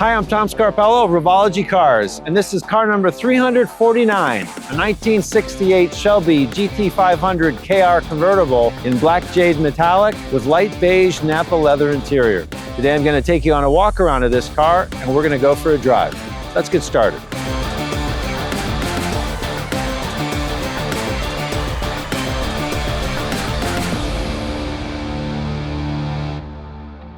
Hi, I'm Tom Scarpello of Revology Cars, and this is car number 349, a 1968 Shelby GT500KR Convertible in Black Jade Metallic with light beige Napa leather interior. Today I'm going to take you on a walk around of this car, and we're going to go for a drive. Let's get started.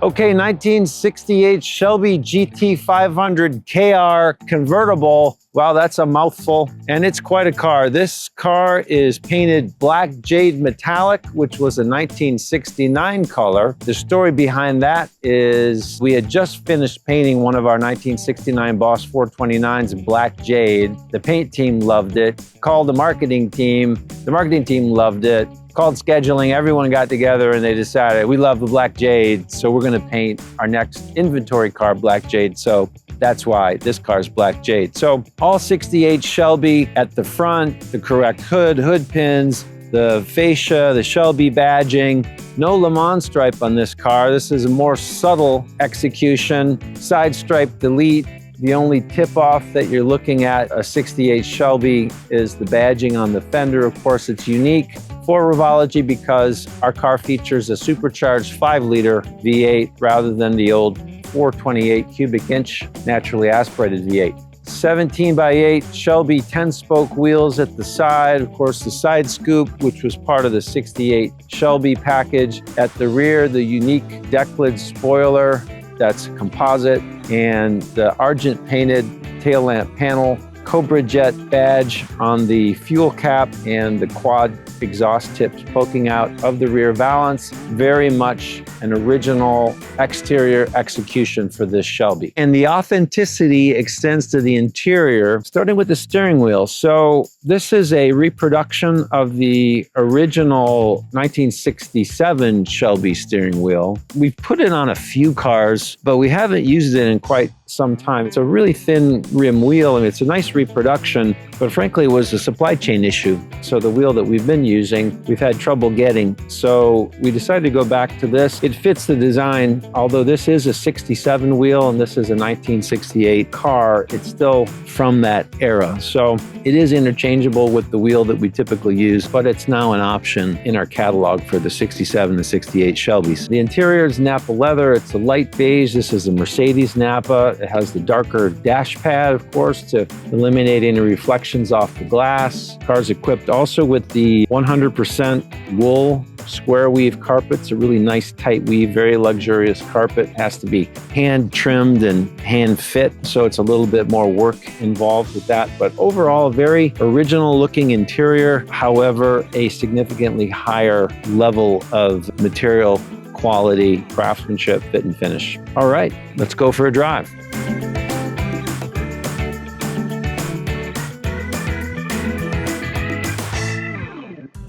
Okay, 1968 Shelby GT500KR Convertible. Wow, that's a mouthful, and it's quite a car. This car is painted Black Jade Metallic, which was a 1969 color. The story behind that is we had just finished painting one of our 1969 Boss 429s Black Jade. The paint team loved it, called the marketing team. The marketing team loved it. Called scheduling, everyone got together and they decided we love the Black Jade, so we're gonna paint our next inventory car Black Jade. So that's why this car is Black Jade. So all 68 Shelby at the front, the correct hood pins, the fascia, the Shelby badging. No Le Mans stripe on this car. This is a more subtle execution. Side stripe delete. The only tip-off that you're looking at a 68 Shelby is the badging on the fender. Of course, it's unique for Revology because our car features a supercharged 5-liter V8 rather than the old 428 cubic inch naturally aspirated V8. 17x8 Shelby 10-spoke wheels at the side. Of course, the side scoop, which was part of the 68 Shelby package. At the rear, the unique deck lid spoiler that's composite, and the argent painted tail lamp panel, Cobra Jet badge on the fuel cap, and the quad exhaust tips poking out of the rear valance. Very much an original exterior execution for this Shelby. And the authenticity extends to the interior, starting with the steering wheel. So this is a reproduction of the original 1967 Shelby steering wheel. We've put it on a few cars, but we haven't used it in quite some time. It's a really thin rim wheel, and it's a nice reproduction, but frankly, it was a supply chain issue. So the wheel that we've been using, we've had trouble getting. So we decided to go back to this. It fits the design. Although this is a 67 wheel and this is a 1968 car, it's still from that era. So it is interchangeable with the wheel that we typically use, but it's now an option in our catalog for the 67 and 68 Shelbys. The interior is Napa leather. It's a light beige. This is a Mercedes Napa. It has the darker dash pad, of course, to eliminate any reflections off the glass. Car's equipped also with the 100% wool square weave carpet. It's a really nice tight weave, very luxurious carpet. It has to be hand trimmed and hand fit, so it's a little bit more work involved with that. But overall, a very original looking interior, however, a significantly higher level of material quality, craftsmanship, fit and finish. All right, let's go for a drive.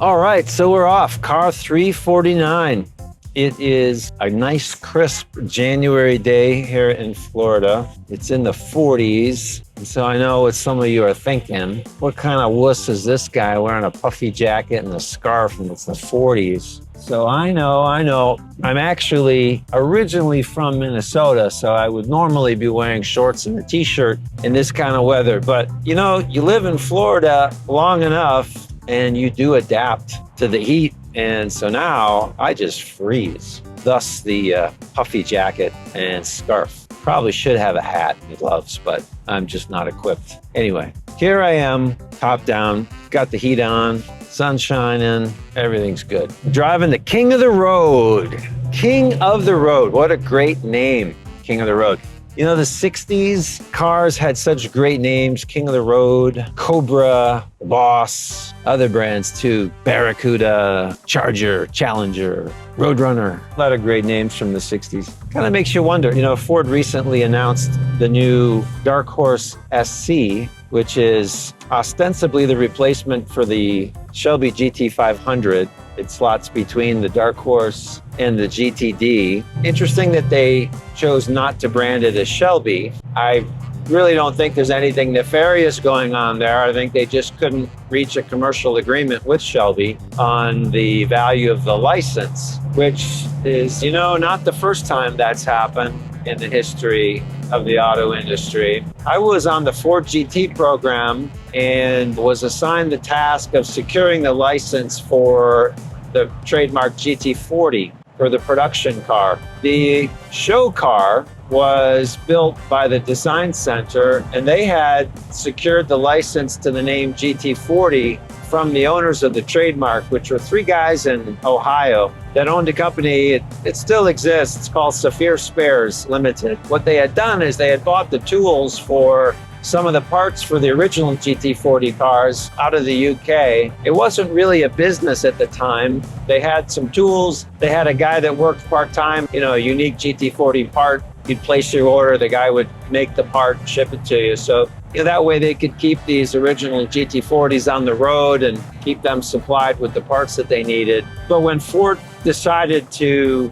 All right, so we're off. Car 349. It is a nice, crisp January day here in Florida. It's in the 40s. And so I know what some of you are thinking. What kind of wuss is this guy wearing a puffy jacket and a scarf, and it's the 40s? So I know. I'm actually originally from Minnesota, so I would normally be wearing shorts and a t-shirt in this kind of weather. But you know, you live in Florida long enough and you do adapt to the heat. And so now I just freeze. Thus the puffy jacket and scarf. Probably should have a hat and gloves, but I'm just not equipped. Anyway, here I am, top down, got the heat on, sun shining, everything's good. Driving the King of the Road. King of the Road, what a great name, King of the Road. You know, the 60s cars had such great names. King of the Road, Cobra, Boss, other brands too. Barracuda, Charger, Challenger, Roadrunner. A lot of great names from the 60s. Kind of makes you wonder, you know, Ford recently announced the new Dark Horse SC, which is ostensibly the replacement for the Shelby GT500. It slots between the Dark Horse and the GTD. Interesting that they chose not to brand it as Shelby. I really don't think there's anything nefarious going on there. I think they just couldn't reach a commercial agreement with Shelby on the value of the license, which is, you know, not the first time that's happened in the history of the auto industry. I was on the Ford GT program and was assigned the task of securing the license for the trademark GT40 for the production car. The show car was built by the design center, and they had secured the license to the name GT40 from the owners of the trademark, which were three guys in Ohio that owned a company. It still exists. It's called Saphir Spares Limited. What they had done is they had bought the tools for some of the parts for the original GT40 cars out of the UK. It wasn't really a business at the time. They had some tools. They had a guy that worked part-time, a unique GT40 part. You'd place your order, the guy would make the part and ship it to you. So that way they could keep these original GT40s on the road and keep them supplied with the parts that they needed. But when Ford decided to,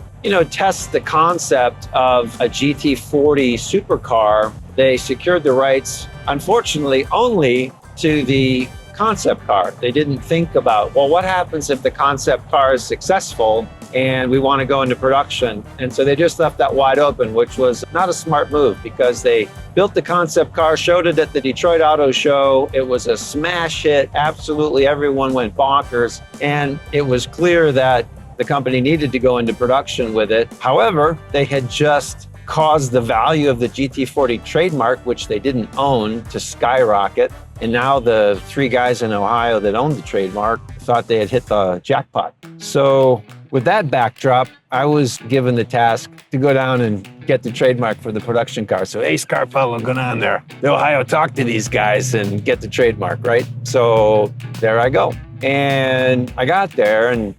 test the concept of a GT40 supercar, they secured the rights, unfortunately, only to the concept car. They didn't think about, well, what happens if the concept car is successful and we want to go into production? And so they just left that wide open, which was not a smart move, because they built the concept car, showed it at the Detroit Auto Show. It was a smash hit. Absolutely everyone went bonkers. And it was clear that the company needed to go into production with it. However, they had just caused the value of the GT40 trademark, which they didn't own, to skyrocket. And now the three guys in Ohio that owned the trademark thought they had hit the jackpot. So with that backdrop, I was given the task to go down and get the trademark for the production car. So, hey, Scarpello, go down there to Ohio, talk to these guys and get the trademark, right? So there I go. And I got there and,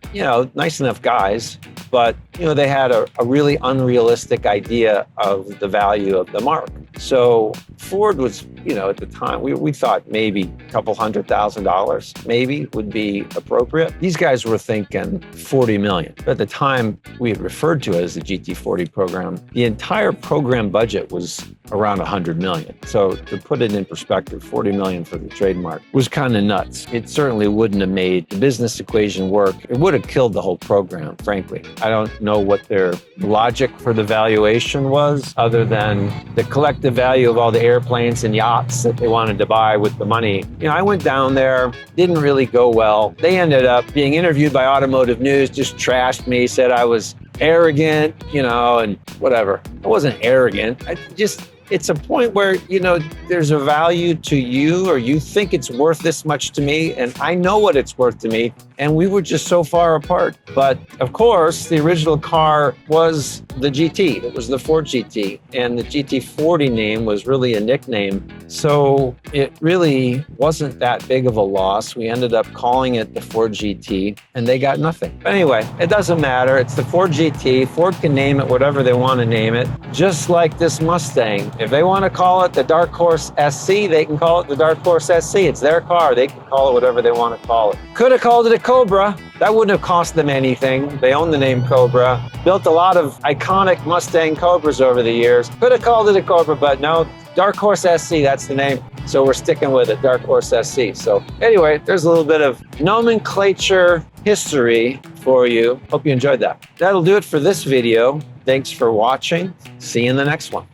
nice enough guys, but, they had a really unrealistic idea of the value of the mark. So Ford was, at the time, we thought maybe a couple $100,000 maybe would be appropriate. These guys were thinking 40 million. At the time, we had referred to it as the GT40 program. The entire program budget was around 100 million. So to put it in perspective, 40 million for the trademark was kind of nuts. It certainly wouldn't have made the business equation work. It would have killed the whole program, frankly. I don't know what their logic for the valuation was, other than the collective value of all the airplanes and yachts that they wanted to buy with the money. I went down there, didn't really go well. They ended up being interviewed by Automotive News, just trashed me, said I was arrogant, and whatever. I wasn't arrogant. It's a point where, there's a value to you, or you think it's worth this much to me, and I know what it's worth to me, and we were just so far apart. But of course, the original car was the GT. It was the Ford GT, and the GT40 name was really a nickname. So it really wasn't that big of a loss. We ended up calling it the Ford GT, and they got nothing. But anyway, it doesn't matter. It's the Ford GT. Ford can name it whatever they want to name it, just like this Mustang. If they want to call it the Dark Horse SC, they can call it the Dark Horse SC. It's their car. They can call it whatever they want to call it. Could have called it a Cobra. That wouldn't have cost them anything. They own the name Cobra. Built a lot of iconic Mustang Cobras over the years. Could have called it a Cobra, but no, Dark Horse SC, that's the name. So we're sticking with it, Dark Horse SC. So anyway, there's a little bit of nomenclature history for you. Hope you enjoyed that. That'll do it for this video. Thanks for watching. See you in the next one.